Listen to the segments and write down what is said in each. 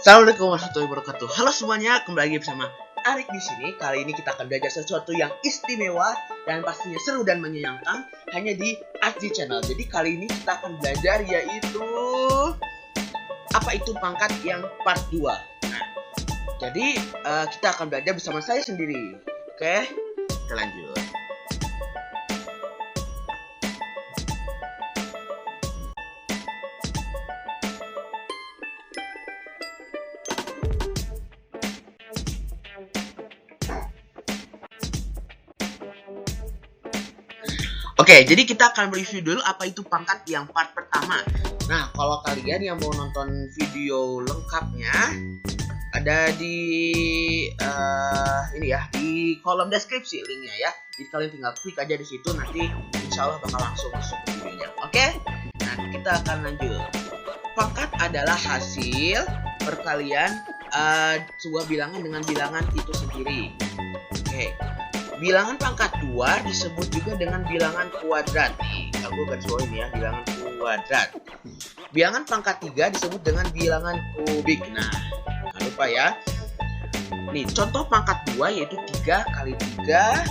Assalamualaikum warahmatullahi wabarakatuh. Halo semuanya, kembali lagi bersama Arik di sini. Kali ini kita akan belajar sesuatu yang istimewa dan pastinya seru dan menyenangkan hanya di ASD Channel. Jadi kali ini kita akan belajar yaitu apa itu pangkat yang part 2. Nah, jadi kita akan belajar bersama saya sendiri. Oke, kita lanjut. Oke, jadi kita akan review dulu apa itu pangkat yang part pertama. Nah, kalau kalian yang mau nonton video lengkapnya ada di ini ya, di kolom deskripsi linknya ya. Jadi kalian tinggal klik aja di situ, nanti insya Allah bakal langsung masuk ke videonya. Oke? Nah, kita akan lanjut. Pangkat adalah hasil perkalian sebuah bilangan dengan bilangan itu sendiri. Oke. Bilangan pangkat 2 disebut juga dengan bilangan kuadrat. Nih, aku garis bawah ini ya, bilangan kuadrat. Bilangan pangkat 3 disebut dengan bilangan kubik. Nah, jangan lupa ya. Nih, contoh pangkat 2 yaitu 3 kali 3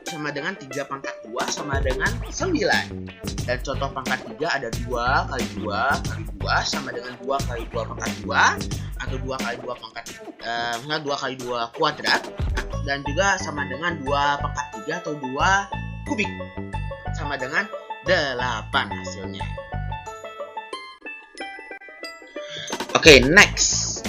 sama dengan 3 pangkat 2 sama dengan 9. Dan contoh pangkat 3 ada 2 kali 2 kali 2 sama dengan 2 kali 2 pangkat 2 atau 2 kali 2 pangkat misalnya 2 kali 2 kuadrat, dan juga sama dengan 2 pangkat 3 atau 2 kubik sama dengan 8 hasilnya. Oke, next.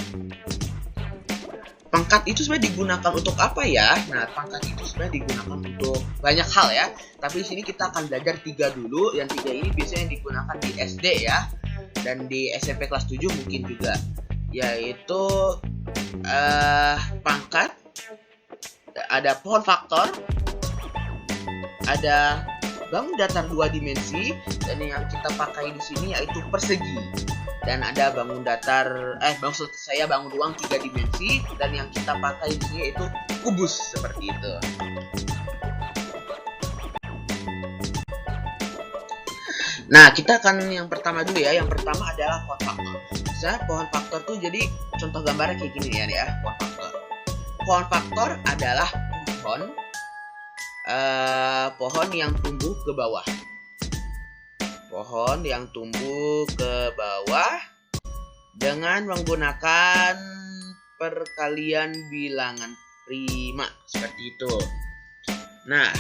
Pangkat itu sebenarnya digunakan untuk apa ya? Nah, pangkat itu sebenarnya digunakan untuk banyak hal ya. Tapi di sini kita akan belajar 3 dulu. Yang 3 ini biasanya digunakan di SD ya. Dan di SMP kelas 7 mungkin juga. Yaitu pangkat, ada pohon faktor, ada bangun datar 2 dimensi, dan yang kita pakai di sini yaitu persegi. Dan ada bangun datar maksud saya bangun ruang 3 dimensi, dan yang kita pakai di sini yaitu kubus seperti itu. Nah, kita akan yang pertama dulu ya. Yang pertama adalah pohon faktor. Misalnya pohon faktor tuh jadi contoh gambarnya kayak gini ya, pohon faktor. Pohon faktor adalah pohon yang tumbuh ke bawah. Pohon yang tumbuh ke bawah dengan menggunakan perkalian bilangan prima seperti itu. Nah,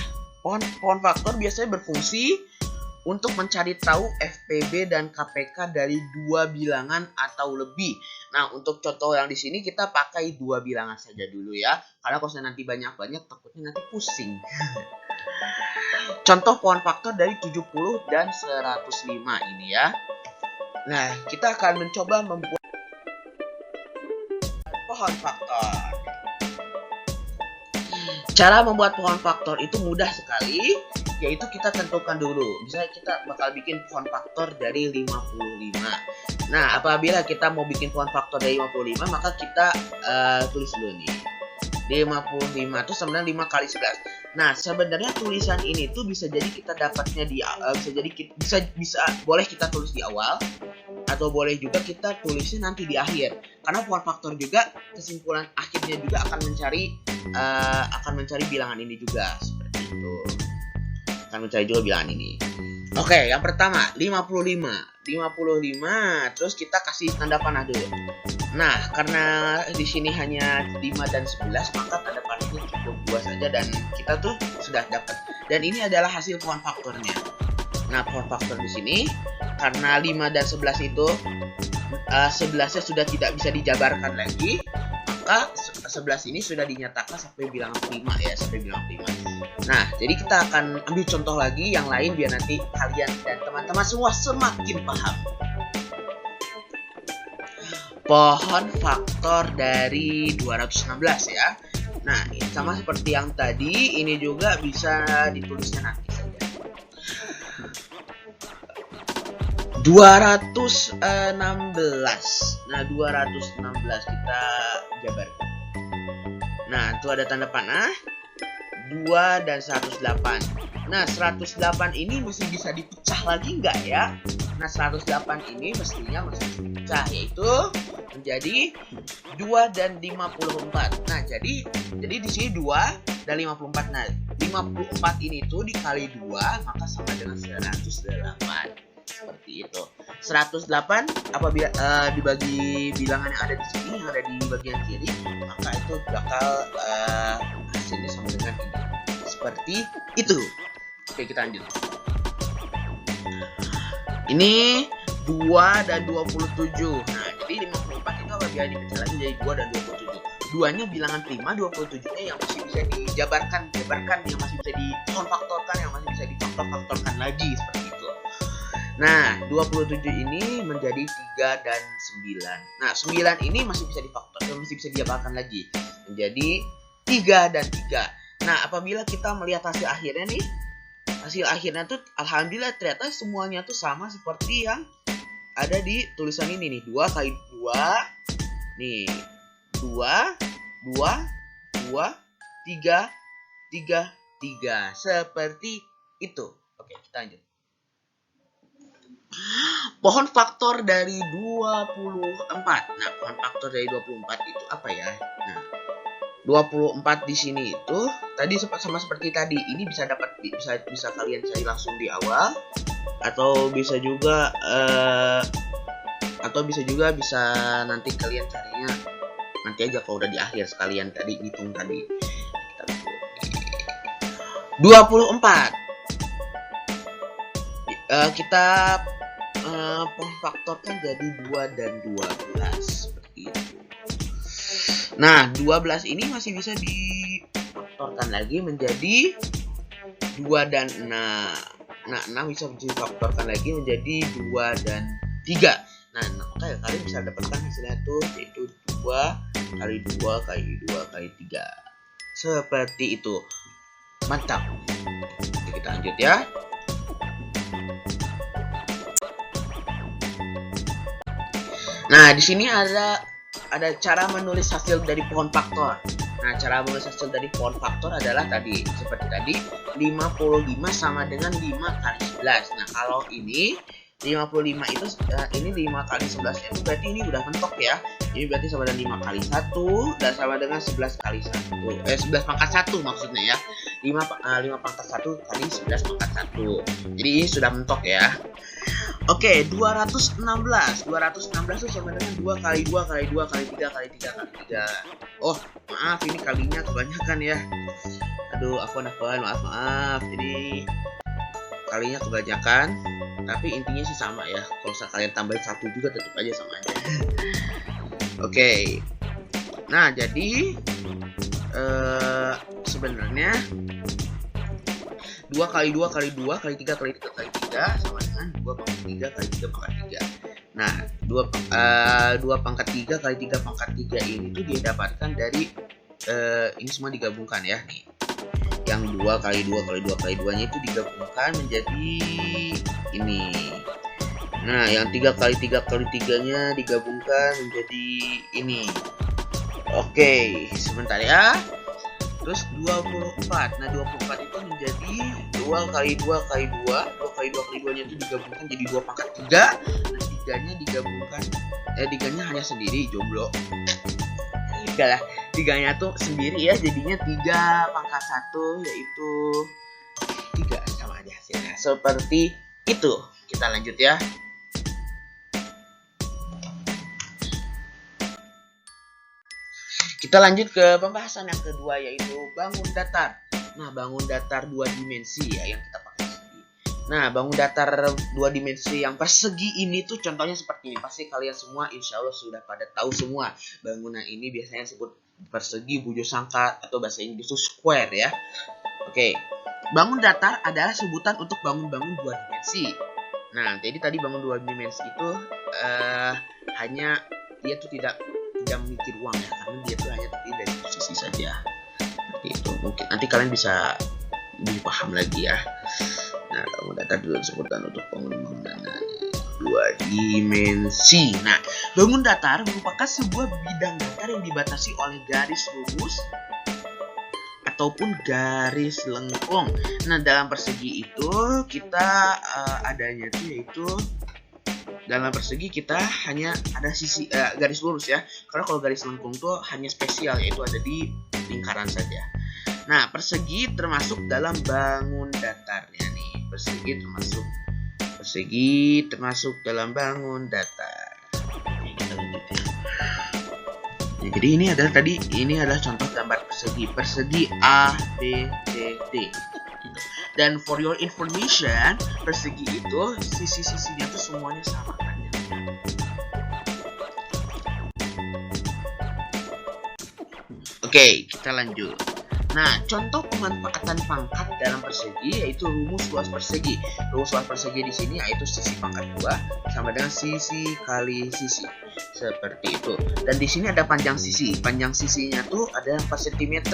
pohon faktor biasanya berfungsi untuk mencari tahu FPB dan KPK dari 2 bilangan atau lebih. Nah, untuk contoh yang di sini kita pakai 2 bilangan saja dulu ya. Karena kalau nanti banyak-banyak takutnya nanti pusing. Contoh pohon faktor dari 70 dan 105 ini ya. Nah, kita akan mencoba membuat pohon faktor. Cara membuat pohon faktor itu mudah sekali, yaitu kita tentukan dulu. Misalnya kita bakal bikin pohon faktor dari 55. Nah, apabila kita mau bikin pohon faktor dari 55, maka kita tulis dulu nih. 55 itu sebenarnya 5 kali 11. Nah, sebenarnya tulisan ini tuh bisa jadi kita dapatnya di bisa boleh kita tulis di awal, atau boleh juga kita tulisnya nanti di akhir. Karena pohon faktor juga kesimpulan akhirnya juga akan mencari bilangan ini juga seperti itu. Akan mencari juga bilangan ini. Oke, yang pertama 55. 55 terus kita kasih tanda panah dulu. Nah, karena di sini hanya 5 dan 11, maka tanda panahnya cukup 2 saja dan kita tuh sudah dapat. Dan ini adalah hasil pohon faktornya. Nah, pohon faktor di sini karena 5 dan 11 itu 11-nya sudah tidak bisa dijabarkan lagi, maka 11 ini sudah dinyatakan sampai bilangan prima ya, sampai bilangan prima. Nah, jadi kita akan ambil contoh lagi yang lain biar nanti kalian dan teman-teman semua semakin paham. Pohon faktor dari 216 ya. Nah, sama seperti yang tadi, ini juga bisa ditulisnya nanti saja. 216. Nah, 216 kita jabarkan. Nah, itu ada tanda panah 2 dan 108. Nah, 108 ini masih bisa dipecah lagi nggak ya? Nah 108 ini mestinya masih bisa dipecah, yaitu menjadi 2 dan 54. Nah jadi di sini 2 dan 54. Nah 54 ini tuh dikali 2 maka sama dengan 108. Seperti itu. 108 apabila dibagi bilangan yang ada di sini, yang ada di bagian kiri, maka itu bakal hasilnya sama dengan ini. Seperti itu. Oke, kita lanjut. Ini 2 dan 27. Nah, jadi 54 itu apabila dipecah lagi jadi 2 dan 27. Duanya bilangan prima, 27-nya yang masih bisa dijabarkan, yang masih bisa difaktorkan, yang masih bisa difaktorkan lagi seperti itu. Nah, 27 ini menjadi 3 dan 9. Nah, 9 ini masih bisa difaktor, masih bisa dijabarkan lagi menjadi 3 dan 3. Nah, apabila kita melihat hasil akhirnya nih, hasil akhirnya tuh alhamdulillah ternyata semuanya tuh sama seperti yang ada di tulisan ini nih. 2 kali 2 nih, 2 2 2 3 3 3 seperti itu. Oke, kita lanjut. Pohon faktor dari 24. Nah, pohon faktor dari 24 itu apa ya? Nah, 24 di sini itu tadi sama seperti tadi. Ini bisa kalian cari langsung di awal, atau bisa juga bisa nanti kalian carinya nanti aja kalau udah di akhir sekalian tadi hitung tadi. 24. Kita faktorkan jadi 2 dan 12 seperti itu. Nah, 12 ini masih bisa difaktorkan lagi menjadi 2 dan 6. Nah, 6 bisa difaktorkan lagi menjadi 2 dan 3. Nah, maka kalian bisa dapatkan hasilnya tuh yaitu 2 kali 2 kali 2 kali 3. Seperti itu. Mantap. Oke, kita lanjut ya. Nah, di sini ada cara menulis hasil dari pohon faktor. Nah, cara menulis hasil dari pohon faktor adalah tadi, seperti tadi, 55 sama dengan 5 kali 11. Nah, kalau ini 55 itu ini 5 kali 11 itu berarti ini udah mentok ya. Ini berarti sama dengan 5 kali 1 dan sama dengan 11 kali 1. 11 pangkat 1 maksudnya ya. 5 pangkat 1 kali 11 pangkat 1. Jadi ini sudah mentok ya. Oke, 216 itu sama dengan 2 kali 2 kali 2 kali 3 kali 3 kali 3. Oh, maaf ini kalinya kebanyakan ya. Aduh, maaf. Ini kalinya kebanyakan, tapi intinya sih sama ya. Kalau kalian tambahin 1 juga tetap aja sama aja. Oke. Nah, jadi sebenarnya 2 kali 2 kali 2 kali 3 kali 3 kali 3 sama dengan 2 pangkat 3 kali 3 pangkat 3. Nah, 2 pangkat 3 kali 3 pangkat 3 ini tuh dia dapatkan dari ini semua digabungkan ya nih. Yang 2 kali 2 kali 2 kali 2 nya itu digabungkan menjadi ini. Nah, yang 3 kali 3 kali 3 nya digabungkan menjadi ini. Oke, sebentar ya. Terus 24. Nah, 24 itu menjadi 2 kali 2 kali 2. 2 kali 2 kali 2 nya itu digabungkan jadi 2 pangkat 3. Nah, 3-nya digabungkan 3-nya hanya sendiri, jomblo. Enggak lah, 3-nya tuh sendiri ya, jadinya 3 pangkat 1 yaitu 3, sama aja hasilnya. Seperti itu. Kita lanjut ya. Kita lanjut ke pembahasan yang kedua yaitu bangun datar. Nah, bangun datar 2 dimensi ya yang kita pakai segi. Nah, bangun datar 2 dimensi yang persegi ini tuh contohnya seperti ini. Pasti kalian semua insya Allah sudah pada tahu semua. Bangunan ini biasanya disebut persegi, bujur sangka, atau bahasa Inggris itu square ya. Oke. Bangun datar adalah sebutan untuk bangun-bangun 2 dimensi. Nah, jadi tadi bangun 2 dimensi itu hanya dia tuh tidak memikir uang ya, karena dia tuh hanya terdiri dari posisi saja. Seperti itu. Mungkin nanti kalian bisa lebih paham lagi ya. Nah, bangun datar dulu sebutan untuk bangunan 2 dimensi. Nah, bangun datar merupakan sebuah bidang datar yang dibatasi oleh garis lurus ataupun garis lengkung. Nah, dalam persegi itu kita adanya itu yaitu dalam persegi kita hanya ada sisi garis lurus ya. Karena kalau garis lengkung tuh hanya spesial, yaitu ada di lingkaran saja. Nah, persegi termasuk dalam bangun datarnya nih. Persegi termasuk dalam bangun datar. Oke, kita lanjut ya. Nah, jadi ini adalah contoh gambar persegi A, B, C, D. Dan for your information, persegi itu sisi-sisinya tuh semuanya sama panjangnya. Oke, kita lanjut. Nah, contoh pemanfaatan pangkat dalam persegi yaitu rumus luas persegi. Rumus luas persegi di sini yaitu sisi pangkat 2 sama dengan sisi kali sisi. Seperti itu. Dan di sini ada panjang sisi. Panjang sisinya tuh ada 4 cm.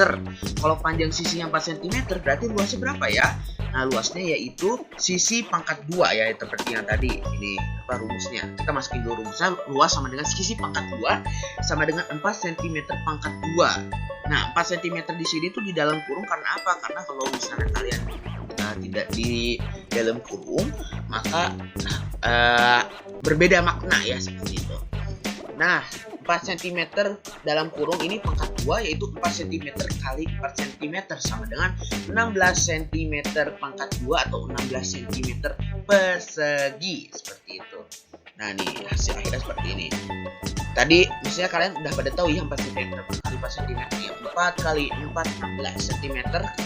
Kalau panjang sisinya 4 cm berarti luasnya berapa ya? Nah, luasnya yaitu sisi pangkat 2 ya, seperti yang tadi. Ini apa rumusnya? Kita masukin dulu rumusnya. Luas sama dengan sisi pangkat 2 sama dengan 4 cm pangkat 2. Nah, 4 cm di sini tuh di dalam kurung karena apa? Karena kalau misalnya kalian tidak di dalam kurung, maka berbeda makna ya, seperti itu. Nah, 4 cm dalam kurung ini pangkat 2 yaitu 4 cm kali 4 cm sama dengan 16 cm pangkat 2 atau 16 cm persegi, seperti itu. Nah, nih hasil akhirnya seperti ini. Tadi misalnya kalian udah pada tahu ya 4 cm kali 4 cm ya, 4 kali 4 16 cm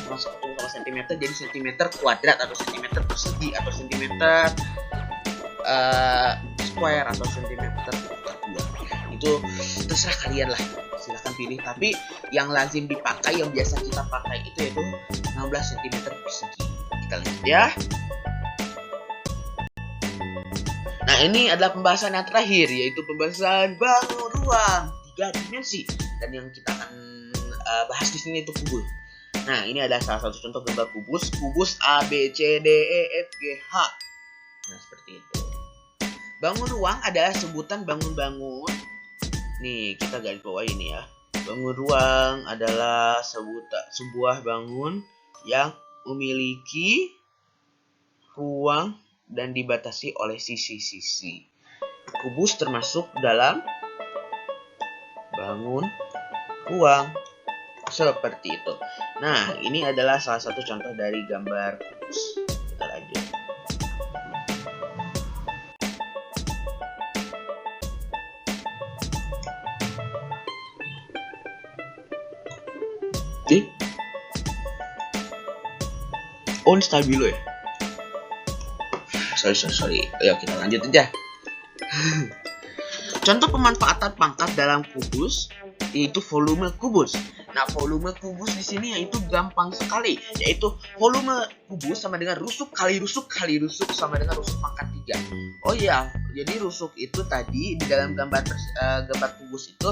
masuk ke cm jadi cm kuadrat atau cm persegi atau cm square atau cm pangkat 2. Itu terserah kalian lah, silahkan pilih. Tapi yang lazim dipakai, yang biasa kita pakai itu yaitu 16 cm persegi. Kita lihat ya. Nah, ini adalah pembahasan yang terakhir, yaitu pembahasan bangun ruang 3 dimensi. Dan yang kita akan bahas di sini itu kubus. Nah, ini adalah salah satu contoh gambar kubus A, B, C, D, E, F, G, H. Nah, seperti itu. Bangun ruang adalah sebutan bangun-bangun. Nih, kita garis bawah ini ya. Bangun ruang adalah sebuah bangun yang memiliki ruang dan dibatasi oleh sisi-sisi. Kubus termasuk dalam bangun ruang. Seperti itu. Nah, ini adalah salah satu contoh dari gambar kubus. Kita lanjut. Oh, ini stabilo ya? Sorry. Ayo kita lanjut aja. Contoh pemanfaatan pangkat dalam kubus yaitu volume kubus. Nah, volume kubus di sini yaitu gampang sekali, yaitu volume kubus sama dengan rusuk kali rusuk kali rusuk sama dengan rusuk pangkat 3. Oh iya, jadi rusuk itu tadi di dalam gambar kubus itu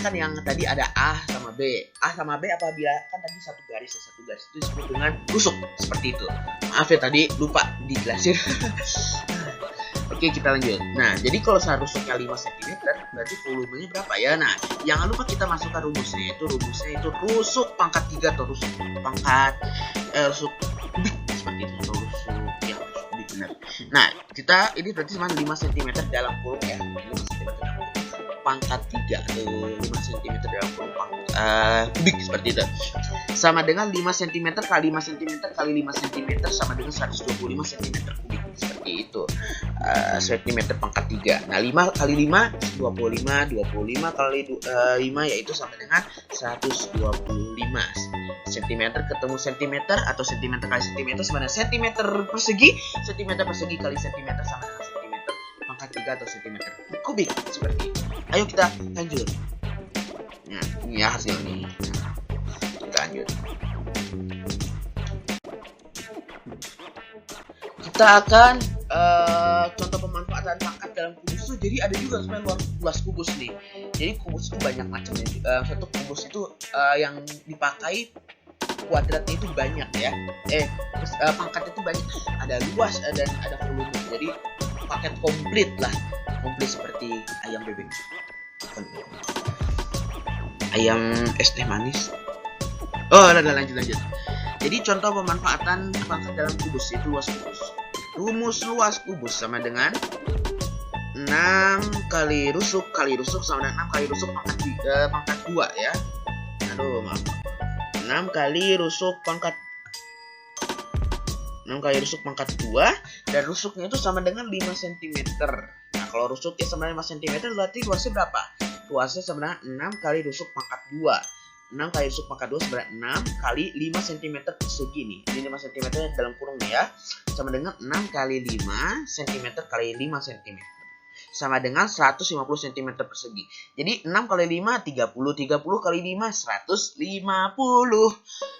kan yang tadi ada A sama B. A sama B apabila kan tadi satu garis itu disebut dengan rusuk, seperti itu. Maaf ya tadi lupa dijelasin. Oke, kita lanjut. Nah, jadi kalau rusuknya 5 cm berarti volumenya berapa ya? Nah, jangan lupa kita masukkan rumusnya itu rusuk pangkat 3 atau rusuk pangkat rusuk kubik, seperti itu, atau rusuk kubik, benar. Nah, kita ini berarti cuma 5 cm dalam kurung ya. 5 cm dalam kurung pangkat 3 atau 5 cm dalam kurung kubik, seperti itu. Sama dengan 5 cm kali 5 cm kali 5 cm sama dengan 125 cm kubik, seperti itu. Cm pangkat 3. Nah, 5 kali 5 25 kali 5 yaitu sama dengan 125 cm ketemu cm atau cm kali cm sama dengan cm persegi kali cm sama dengan cm pangkat 3 atau cm kubik, seperti itu. Ayo kita lanjut. Nah, ini ya hasilnya. Kita lanjut. Kita akan contoh pemanfaatan pangkat dalam kubus itu. Jadi ada juga sebenarnya luas kubus nih. Jadi kubus itu banyak macam ya. Satu kubus itu yang dipakai kuadratnya itu banyak ya. Pangkatnya itu banyak. Ada luas dan ada volume. Jadi paket komplit lah. Komplit seperti ayam bebek. Ayam es teh manis. Oh, lanjut. Jadi contoh pemanfaatan pangkat dalam kubus itu luas kubus. Rumus luas kubus sama dengan kali rusuk sama dengan 6 kali rusuk pangkat 2 ya. Aduh, maaf. 6 kali rusuk pangkat 2, dan rusuknya itu sama dengan 5 cm. Nah, kalau rusuknya sama dengan 5 cm berarti luasnya berapa? Luasnya sama dengan 6 kali rusuk pangkat 2. 6 kali rusuk pangkat 2 sama dengan 6 kali 5 cm persegi nih. Ini 5 cm dalam kurung nih ya. Sama dengan 6 kali 5 cm kali 5 cm. Sama dengan 150 cm persegi. Jadi 6 kali 5 30 kali 5 150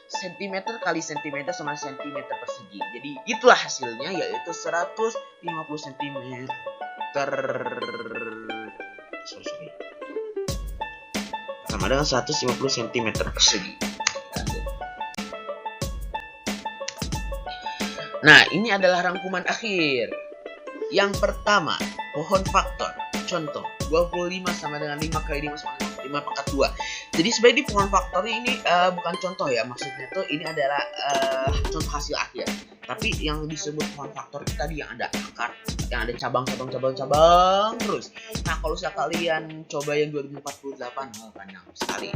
cm kali cm sama cm persegi. Jadi itulah hasilnya, yaitu 150 cm. Sama dengan 150 cm persegi. Nah, ini adalah rangkuman akhir. Yang pertama, pohon faktor. Contoh, 25 sama dengan 5 kali 5 sama dengan 5 pangkat 2. Jadi sebenarnya di pohon faktor ini bukan contoh ya. Maksudnya tuh ini adalah contoh hasil akhir. Tapi yang disebut pohon faktor itu tadi yang ada akar, yang ada cabang terus. Nah, kalau kalian coba yang 2048, panjang sekali.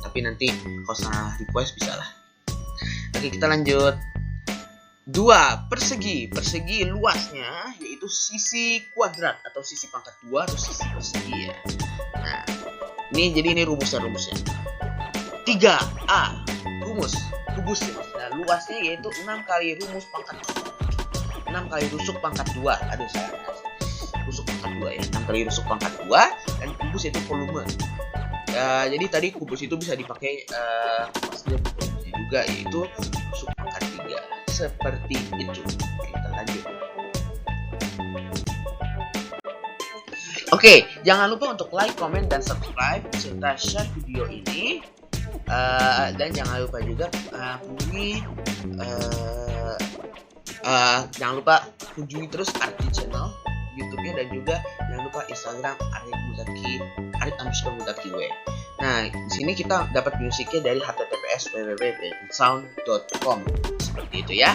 Tapi nanti kalau salah request bisa lah. Oke, kita lanjut. 2. Persegi luasnya yaitu sisi kuadrat atau sisi pangkat 2 atau sisi persegi ya. Nah, ini rumusnya. 3A kubus ya. Nah, luasnya yaitu 6 kali rumus pangkat 6 kali rusuk pangkat 2. Rusuk pangkat 2 ya. 6 kali rusuk pangkat 2, dan kubus itu volume. Jadi tadi kubus itu bisa dipakai juga, yaitu rusuk pangkat 3. Seperti itu. Kita lanjut. Oke, jangan lupa untuk like, comment, dan subscribe serta share video ini. Dan jangan lupa juga kunjungi terus Ardi channel YouTube-nya, dan juga jangan lupa Instagram Arif_Mudaki. Nah, di sini kita dapat musiknya dari https://www.sound.com. Seperti itu ya.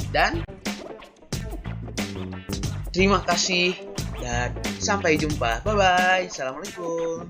Dan terima kasih dan sampai jumpa. Bye bye. Assalamualaikum.